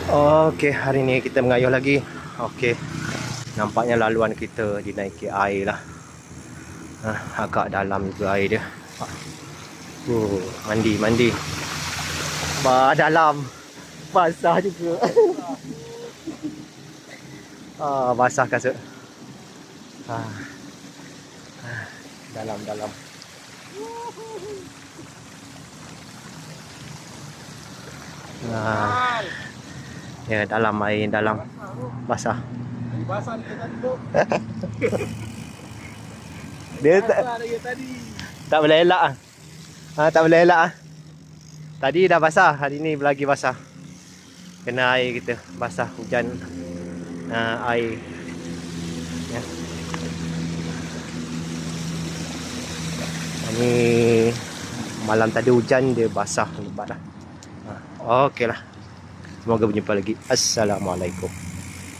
Okey, hari ni kita mengayuh lagi. Okey. Nampaknya laluan kita dinaiki air lah. Agak dalam juga air dia. Mandi. Dalam. Basah juga. Basah kasut. Dalam. Ya, dalam air dalam. Basah. Basah dia tadi tu. Dia tak boleh elak ah. Tak boleh elak ah. Tadi dah basah, hari ni lagi basah. Kena air kita, basah hujan. Air. Ya. Ni malam tadi hujan, dia basah lebat lah. Okeylah. Semoga berjumpa lagi. Assalamualaikum.